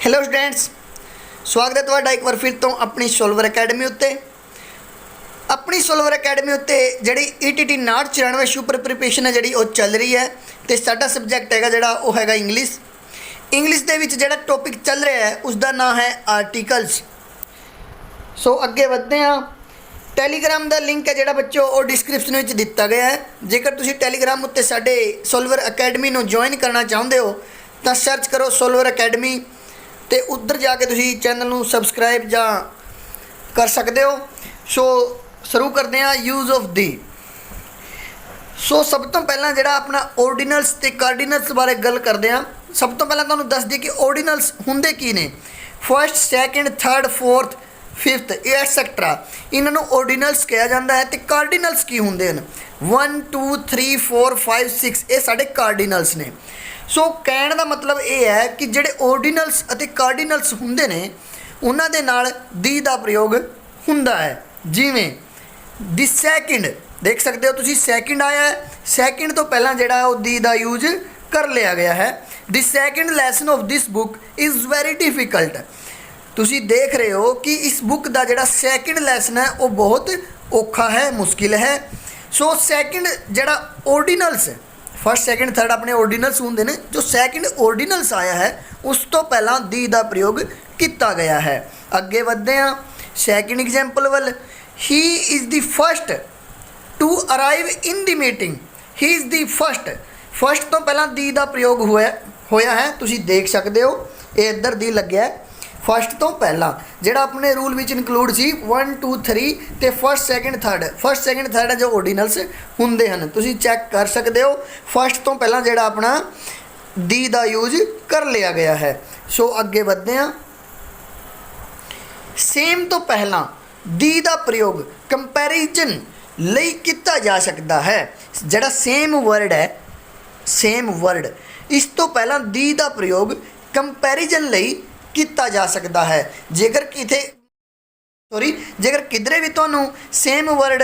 Hello students, स्वागत है तुहाडा एक बार फिर तो अपनी सोल्वर अकैडमी उत्ते। अपनी सोल्वर अकैडमी उत्ते जिहड़ी ETT 994 सुपर प्रिपरेशन है जिहड़ी वो चल रही है तो साडा सबजैक्ट हैगा जिहड़ा वो हैगा इंग्लिश दे विच जिहड़ा टॉपिक चल रहा है उसका नाम है आर्टिकल्स। सो अगे बढ़ते हैं। टैलीग्राम का लिंक है जिहड़ा बच्चों वो डिस्क्रिप्शन में दिता गया है। जेकर तुसीं टैलीग्राम उत्ते साडे सोल्वर अकैडमी नूं ज्वाइन करना चाहुंदे हो तो सर्च करो सोल्वर अकैडमी तो उधर जाके तुसीं चैनल नूं सबसक्राइब जा कर सकते हो। सो शुरू करते हैं यूज़ ऑफ दी। सो सब तो पहला जिहड़ा अपना ऑर्डिनल्स ते कार्डिनल्स बारे गल करते हैं। सब तो पहला तुहानूं दस दी कि ऑर्डिनल्स हुंदे की ने। First, second, third, fourth, fifth etcetera इन्होंने ऑर्डिनल्स कहा जाता है। तो कार्डिनल्स की होंगे हैं 1 2 3 4 5 6 ये साढ़े कार्डिनल्स ने। सो कहने का मतलब ये है कि जोड़े ऑर्डिनल्स और कार्डिनल्स होंगे ने उन्हों के नाल दी का प्रयोग होंदा है। जिमें दी सैकेंड देख सकते हो तुसी, सैकेंड आया है, सैकेंड तो पहला जोड़ा वो दी का यूज कर लिया गया है। The second lesson of this book is very difficult. तुसी देख रहे हो कि इस बुक का जोड़ा सैकेंड लैसन है वो बहुत औखा है, मुश्किल है। सो सैकेंड जोड़ा ऑर्डिनल्स फर्स्ट सैकेंड थर्ड अपने ऑर्डिनल्स होंगे ने, जो सैकेंड ऑर्डिनल्स आया है उस तो पहला दी का प्रयोग किया गया है। अगे बढ़ते हैं सैकेंड एग्जाम्पल वाल। He is the first to arrive in the meeting. He is the first तो पहला दी का प्रयोग होया है। तुसी देख सकते हो ये इधर दी लग्या है। फर्स्ट तो पहला जोड़ा अपने रूल में इनकलूड सी 1 2 3 तो फर्स्ट सैकेंड थर्ड जो ऑर्डिनल्स होंगे हैं तुसी चैक कर सकते हो। फर्स्ट तो पहला जोड़ा अपना दी का यूज कर लिया गया है। सो अगे बढ़ते हैं। सेम तो पहला दी का प्रयोग कंपैरिजन लई किया जा सकता है। जोड़ा सेम वर्ड है, सेम वर्ड इस तो पहला दी का प्रयोग कंपैरिजन लई किया जा सकता है। जेकर किधरे भी तुहानू सेम वर्ड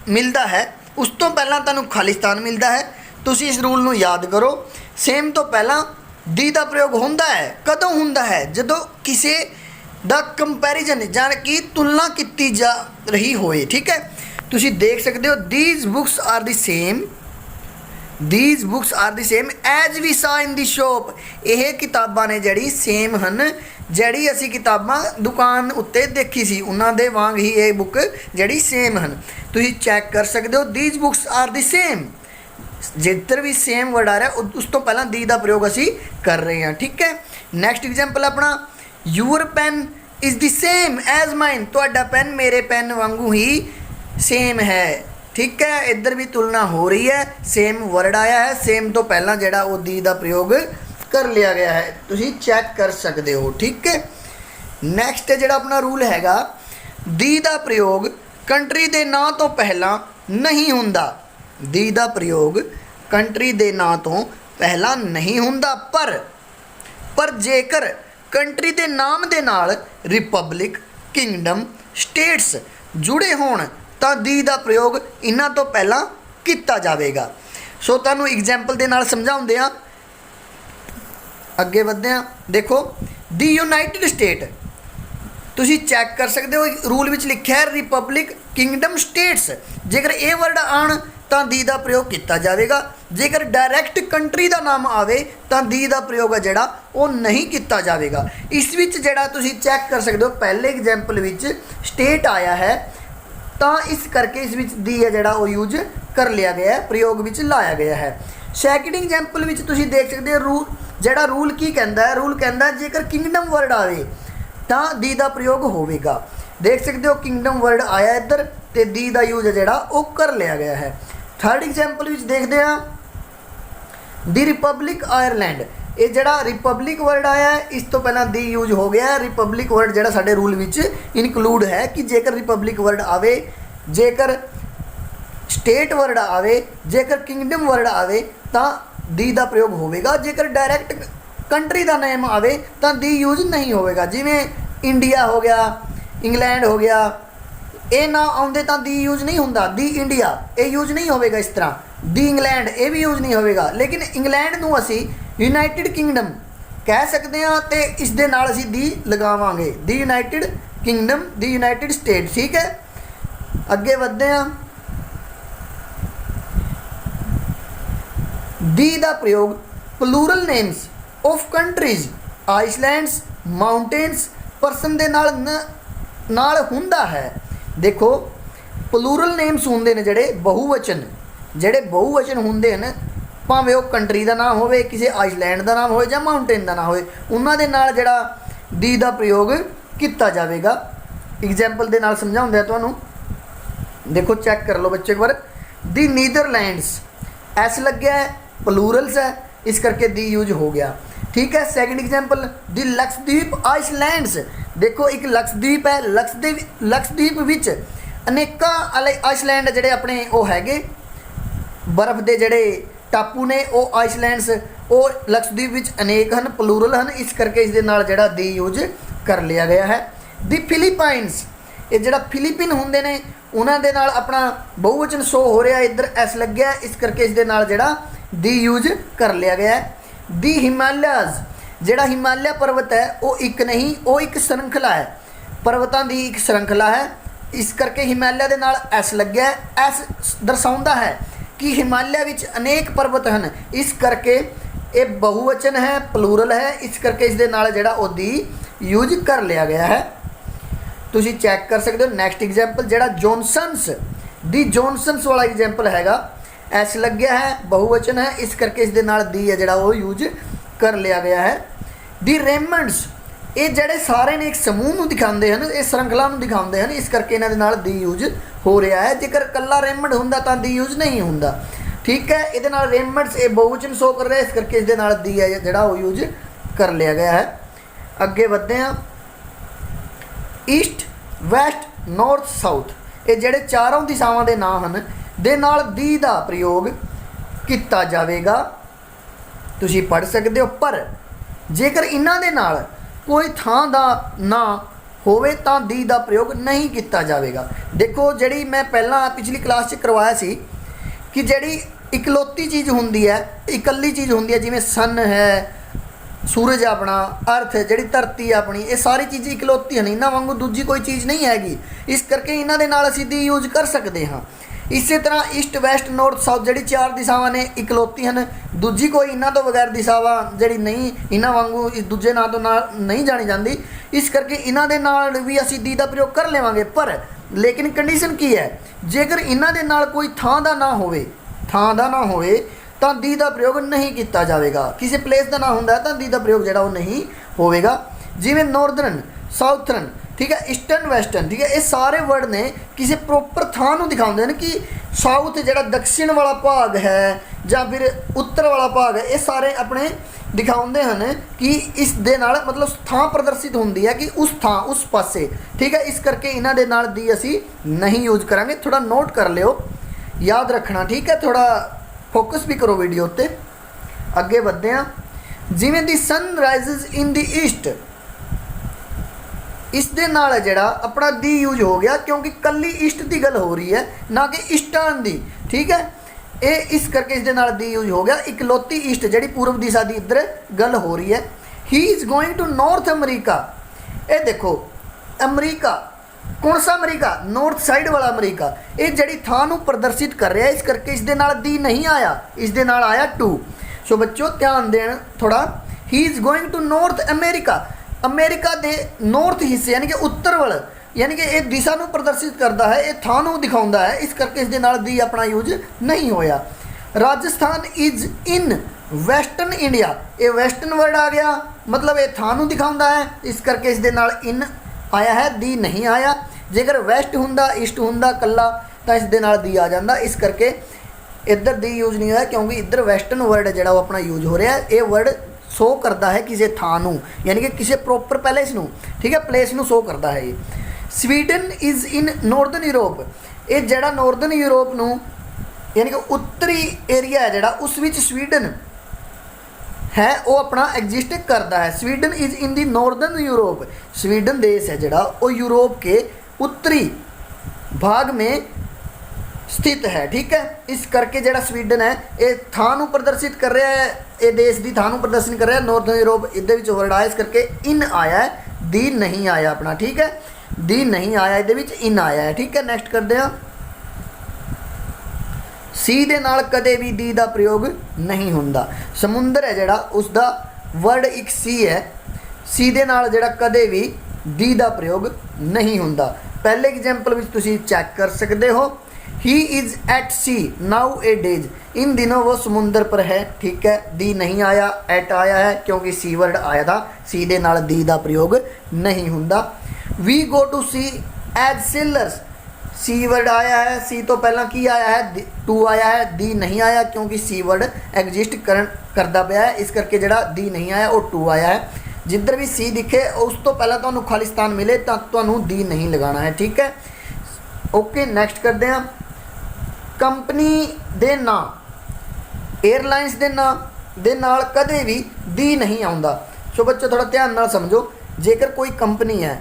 मिलता है उस तो पहला तुहानू खालिस्तान मिलता है। तुसी इस रूल नू याद करो। सेम तो पहला दी का प्रयोग होंदा है। कदों होंदा है? जदों किसी दा कंपैरिजन जान कि तुलना की जा रही होए। ठीक है, तुसी देख सकते हो these books are the same as we saw in the shop. यह किताबां ने जड़ी सेम हैं जड़ी असी किताबां दुकान उत्ते देखी सी उन्होंने वांग ही ये बुक जड़ी सेम हैं। तुसी चैक कर सकते हो these books are the same. जिधर भी सेम वर्ड आ रहा है उस तो पहला दी का प्रयोग असी कर रहे हैं। ठीक है, नैक्सट एग्जाम्पल अपना your pen is the same as mine. तुहाडा पेन मेरे पेन वांगू ही सेम है। ठीक है, इधर भी तुलना हो रही है, सेम वर्ड आया है। सेम तो पहला जोड़ा वो दी का प्रयोग कर लिया गया है, तुसी चैक कर सकते हो। ठीक है, नैक्सट जोड़ा अपना रूल हैगा दी का प्रयोग कंट्री के नाँ तो पहला नहीं होंदा। दी का प्रयोग कंट्री के नाँ तो पहला नहीं होंदा, पर जेकर कंट्री के नाम के नाल रिपब्लिक, किंगडम, स्टेट्स जुड़े होण तो दी का प्रयोग इन्हां तो पहला किया जाएगा। सो तुहानूं एग्जाम्पल के नाल समझाउंदे आ। अगे बढ़ते हैं। देखो दी यूनाइटेड स्टेट तुसी चैक कर सकते हो रूल में लिखा है रिपब्लिक, किंगडम, स्टेट्स। जेकर ये वर्ड आन तो दी का प्रयोग किया जाएगा। जेकर डायरैक्ट कंट्री का नाम आवे तो दी का प्रयोग है जोड़ा वो नहीं किया जाएगा। इस विच जोड़ा तुसी चैक कर सकते हो पहले एग्जाम्पल विच स्टेट आया है तो इस करके इस विच दी है जोड़ा वो यूज कर लिया गया है, प्रयोग विच लाया गया है। सैकेंड एग्जाम्पल विच तुसी देख सकते हो रूल जोड़ा रूल की कहता है। रूल कहता है जेकर किंगडम वर्ड आवे तो दी का प्रयोग होगा। देख सकते हो किंगडम वर्ड आया इधर तो दी का यूज है जोड़ा वो कर लिया गया है। थर्ड एग्जाम्पल विच देखते हैं दी रिपब्लिक आयरलैंड। ये जोड़ा रिपब्लिक वर्ड आया है इस तो पहला दी यूज हो गया है। रिपब्लिक वर्ड जोड़ा साडे रूल विच इनकलूड है कि जेकर रिपब्लिक वर्ड आवे, जेकर स्टेट वर्ड आवे, जेकर किंगडम वर्ड आवे तो दी का प्रयोग होगा। जेकर डायरैक्ट कंट्री का नेम आवे तो दी यूज नहीं होगा। जिमें इंडिया हो गया, इंग्लैंड हो गया, ये ना आउंदे तो दी यूज नहीं होंदा। दी इंडिया ये यूज नहीं होगा। इस तरह दी इंग्लैंड ये भी यूज नहीं होगा। लेकिन इंग्लैंड नूं असी यूनाइटेड किंगडम कह सकते हैं तो इस दे नाल असीं दी लगावांगे, the United Kingdom, the United State. ठीक है, अगे बढ़ते हैं। दी का प्रयोग plural names of countries, islands, mountains, person दे नाल हुंदा है। देखो प्लूरल नेम्स होंदे ने जिहड़े बहुवचन होंदे हैं, भावें वो कंट्री का नाम होवे, किसी आइसलैंड का नाम होवे, जां माउंटेन का नाम होवे, उन्हां दे नाल जिहड़ा दी का प्रयोग किया जाएगा। एग्जाम्पल के नाल समझाउंदा तुहानूं, देखो चैक कर लो बच्चे एक बार। दी नीदरलैंड्स, एस लग्या है, प्लूरल्स है, इस करके दी यूज हो गया। ठीक है, सैकेंड एग्जाम्पल दी लक्षद्वीप आइसलैंड्स। देखो एक लक्षद्वीप है, लक्षद्वीप विच अनेका आइसलैंड जिहड़े अपने वो हैगे बर्फ के जिहड़े टापू ने, वो आइसलैंड्स वो लक्षद्वीप विच अनेक हैं, प्लूरल हैं, इस करके इस दे नाल जिहड़ा दी यूज कर लिया गया है। दी फिलीपाइनस, ये जिहड़ा फिलीपीन होंदे ने उन्हां दे नाल अपना बहुवचन शो हो रहा है, इधर एस लग्या, इस करके इस दे नाल जिहड़ा दी यूज कर लिया गया है। दी हिमालयाज, जिहड़ा हिमालय पर्वत है वो एक नहीं, वो एक श्रृंखला है, पर्वतों की एक श्रृंखला है, इस करके हिमालय के नाल एस लग्या है। एस दर्शाउंदा है कि हिमालय विच अनेक पर्वत हैं, इस करके ये बहुवचन है, प्लूरल है, इस करके इस दे नाल जिहड़ा वो दी यूज कर लिया गया है। तुसी चैक कर सकते हो। नैक्सट एग्जाम्पल जिहड़ा जॉनसन्स, दी जॉनसन्स वाला एग्जाम्पल हैगा, एस लग्या है, बहुवचन है, इस करके इस दे नाल दी है जिहड़ा वो यूज कर लिया गया है। दी रेमंड्स, ये जिहड़े सारे ने एक समूह नूं दिखाते हैं, ये श्रृंखला नूं दिखाते हैं, इस करके इन्हां दे नाल दी यूज हो रहा है। जेकर कल्ला रेमंड हुंदा तां दी यूज नहीं हुंदा। ठीक है, इहदे नाल रेमंड्स ये बहुवचन शो कर रहा है, इस करके इस दे नाल दी है जिहड़ा वो यूज कर लिया गया है। अगे बढ़ते हैं। ईस्ट, वैस्ट, नॉर्थ, साउथ, ये जिहड़े चारों दिशावां दे नाम हैं दे नाल दी दा प्रयोग किया जाएगा, तुसी पढ़ सकते हो। पर जेकर इन्हां दे नाल कोई थां दा ना होवे तां दी दा प्रयोग नहीं किया जाएगा। देखो जिहड़ी मैं पहला पिछली क्लास च करवाया सी कि जिहड़ी इकलौती चीज़ हुंदी है, इकल्ली चीज़ हुंदी है, जिवें सन है, सूरज अपना, अर्थ जिहड़ी धरती अपनी, ये सारी चीज़ें इकलौती हैं, इन्हां वांगू दूजी कोई चीज़ नहीं हैगी, इस करके इन्हां दे नाल असीं दी यूज कर सकते हाँ। इस तरह ईस्ट, वैस्ट, नॉर्थ, साउथ जिहड़ी चार दिशावां ने इकलौती हैं, दूजी कोई इन्हां तो बगैर दिशावां जिहड़ी नहीं इन्हां वांगू इस दूजे नां तो नाल नहीं जानी जाती, इस करके इन्हां दे नाल भी असीं दी दा प्रयोग कर लेवांगे। पर लेकिन कंडीशन की है, जेकर इन्हां दे नाल कोई थां दा ना होवे तां दी दा प्रयोग नहीं किया जाएगा। किसी प्लेस का ना होंदा तां दी दा प्रयोग जिहड़ा वो नहीं होवेगा। जिवें नॉर्दर्न, साउथर्न, ठीक है, ईस्टर्न, वैस्टर्न, ठीक है, ये सारे वर्ड ने किसी प्रोपर थां नूं दिखाउंदे हैं कि साउथ जिहड़ा दक्षिण वाला भाग है जां फिर उत्तर वाला भाग है, ये सारे अपने दिखाउंदे हैं कि इस दे नाल मतलब थां प्रदर्शित होंदी है कि उस थां उस पासे। ठीक है, इस करके इन्हां दे नाल दी असीं नहीं यूज करांगे। थोड़ा नोट कर लियो, याद रखना। ठीक है, थोड़ा फोकस भी करो वीडियो उत्ते। अगे बढ़ते हैं। जिवें the sun rises in the east, इस दे नाल जिहड़ा अपना दी यूज हो गया, क्योंकि कल्ली ईस्ट की गल हो रही है ना कि ईस्टर्न दी। ठीक है, ये इस करके इस दे नाल दी यूज हो गया। इकलौती ईस्ट जिहड़ी पूर्व दिशा की इधर गल हो रही है। He is going to North America, ये देखो अमरीका, कौन सा अमरीका? नॉर्थ साइड वाला अमरीका। ये जिहड़ी थां नूं प्रदर्शित कर रहा है, इस करके इस दे नाल दी नहीं आया, इस दे नाल आया टू। सो बच्चों ध्यान देन थोड़ा। He is going to North America, America के नॉर्थ हिस्से यानी कि उत्तर वाल, यानी कि एक दिशा नूं प्रदर्शित करता है, ये थां नूं दिखाउंदा है, इस करके इस दे नाल दी अपना यूज नहीं होया। Rajasthan is in western India, ये वैस्टर्न वर्ड आ गया, मतलब ये थां नूं दिखाउंदा है, इस करके इस दे नाल इन आया है, दी नहीं आया। जेकर वैस्ट हुंदा, ईस्ट हुंदा कल्ला तां इस दे नाल दी आ जांदा, इस करके इधर दी यूज नहीं होया, क्योंकि इधर वैस्टर्न वर्ड जिहड़ा वो अपना यूज हो रहा है। ये वर्ड शो करता है किसी थां नूं, यानी कि किसी प्रोपर पैलेस नूं, ठीक है, प्लेस नूं शो करता है। ये Sweden is in northern Europe, ये जिहड़ा नॉर्दर्न यूरोप नूं यानी कि उत्तरी एरिया है जिहड़ा, उस विच स्वीडन है वो अपना एग्जिस्ट करता है। Sweden is in the northern Europe, Sweden देश है जिहड़ा वो यूरोप के उत्तरी भाग में ਸਥਿਤ ਹੈ। ਠੀਕ ਹੈ, ਇਸ ਕਰਕੇ ਜਿਹੜਾ ਸਵੀਡਨ ਹੈ ਇਹ ਥਾਂ ਨੂੰ ਪ੍ਰਦਰਸ਼ਿਤ ਕਰ ਰਿਹਾ ਹੈ, ਇਹ ਦੇਸ਼ ਦੀ ਥਾਂ ਨੂੰ ਪ੍ਰਦਰਸ਼ਨ ਕਰ ਰਿਹਾ। ਨਾਰਥਰਨ ਯੂਰਪ ਇਹਦੇ ਵਿੱਚ ਵਰਡ ਆਇਆ, ਇਸ ਕਰਕੇ ਇਨ ਆਇਆ ਹੈ, ਦੀ ਨਹੀਂ ਆਇਆ ਆਪਣਾ। ਠੀਕ ਹੈ, ਦੀ ਨਹੀਂ ਆਇਆ, ਇਹਦੇ ਵਿੱਚ ਇਨ ਆਇਆ ਹੈ। ਠੀਕ ਹੈ, ਨੈਕਸਟ ਕਰਦੇ ਹਾਂ। ਸੀ ਦੇ ਨਾਲ ਕਦੇ ਵੀ ਦੀ ਦਾ ਪ੍ਰਯੋਗ ਨਹੀਂ ਹੁੰਦਾ। ਸਮੁੰਦਰ ਹੈ ਜਿਹੜਾ ਉਸਦਾ ਵਰਡ ਇੱਕ ਸੀ ਹੈ, ਸੀ ਦੇ ਨਾਲ ਜਿਹੜਾ ਕਦੇ ਵੀ ਦੀ ਦਾ ਪ੍ਰਯੋਗ ਨਹੀਂ ਹੁੰਦਾ। ਪਹਿਲੇ ਐਗਜ਼ਾਮਪਲ ਵਿੱਚ ਤੁਸੀਂ ਚੈੱਕ ਕਰ ਸਕਦੇ ਹੋ, he is at sea nowadays, इन दिनों वो समुंदर पर है। ठीक है, दी नहीं आया, एट आया है क्योंकि सी वर्ड आया था, सी दे नाल दी दा प्रयोग नहीं हुंदा। We go to sea as sailors, sea word आया है, सी तो पहला की आया है, टू आया है, दी नहीं आया क्योंकि सी वर्ड एग्जिस्ट करता पाया है, इस करके जिहड़ा दी नहीं आया वो टू आया है। जिधर भी सी दिखे उस तो पहला तुहानूं खालिस्तान मिले तो तुहानूं दी नहीं लगाना है। ठीक है, ओके, नैक्सट करते हैं। कंपनी दे नां, एयरलाइनस दे नां दे नाल कदे भी दी नहीं आउंदा। सो बच्चों थोड़ा ध्यान नाल समझो, जेकर कोई कंपनी है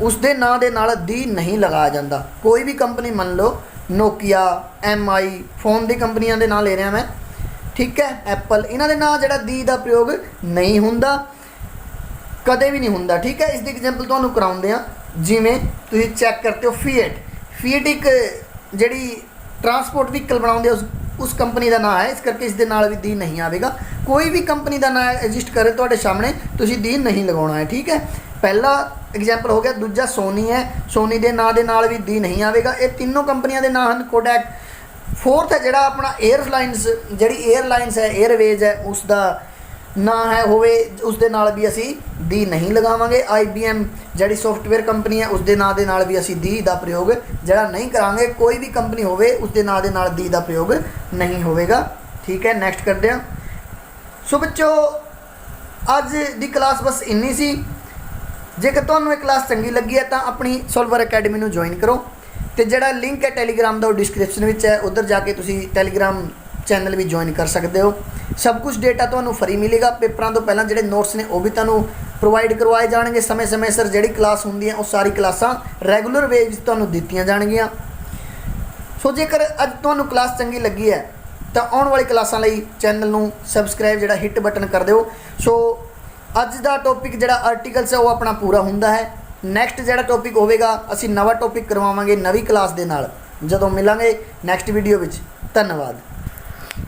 उस दे नां दे नाल दी नहीं लगाया जाता। कोई भी कंपनी मान लो नोकिया, MI, फोन दी कंपनियां दे नां ले रहा मैं, ठीक है, एप्पल, इन्हां दे नां जिहड़ा दी दा प्रयोग नहीं हुंदा, कदे भी नहीं हुंदा। ठीक है, इसकी एग्जाम्पल तुहानूं कराउंदे आ। जिवें तुसीं चैक करते हो फीएट, फीएट एक जिहड़ी ट्रांसपोर्ट व्हीकल बनाते उस कंपनी का नाम है, इस करके इस दे नाल भी दी नहीं आएगा। कोई भी कंपनी का नाम एग्जिस्ट करे तो सामने तुसीं दी नहीं लगाना है। ठीक है, पहला एग्जाम्पल हो गया। दूजा सोनी है, सोनी के नाम के नाल भी दी नहीं आएगा। ये तीनों कंपनियों के नाम हैं, कोडैक। फोर्थ है जिहड़ा अपना एयरलाइनस, जिहड़ी एयरलाइनस है, एयरवेज है, उसका ना है होवे उस दे नाल भी असी दी नहीं लगावांगे। IBM जिहड़ी सॉफ्टवेयर कंपनी है उस दे नाम दे नाल भी असी दी दा प्रयोग जिहड़ा नहीं करांगे। कोई भी कंपनी होवे उस दे नाम दे नाल दी दा प्रयोग नहीं होवेगा। ठीक है, नैक्सट करते हैं। सो बच्चों अज दी क्लास बस इन्नी सी। जेकर तुहानूं ये क्लास चंगी लगी है तो अपनी सॉल्वर अकैडमी नूं ज्वाइन करो, तो जिहड़ा लिंक है टैलीग्राम का वो डिस्क्रिप्शन में है, उधर जाके तुसीं टैलीग्राम चैनल भी ज्वाइन कर सकते हो। सब कुछ डेटा तो फ्री मिलेगा। पेपरों तो पहला जो नोट्स ने वो भी तुहानूं प्रोवाइड करवाए जाएंगे समय समय सिर। जी क्लास होंगी वो सारी क्लासा रैगूलर वे तुहानूं दित्तियां जाणगियां। सो जेकर अज तुहानूं क्लास चंगी लगी है तो आने वाली क्लासां लई चैनल नूं सबसक्राइब जिहड़ा हिट बटन कर दिओ। सो अज दा टॉपिक जिहड़ा आर्टिकल्स है वो अपना पूरा हुंदा है। नैक्सट जिहड़ा टॉपिक होवेगा असीं नवा टॉपिक करवावांगे नवी क्लास दे नाल जदों मिलांगे नैक्सट वीडियो विच। धन्यवाद।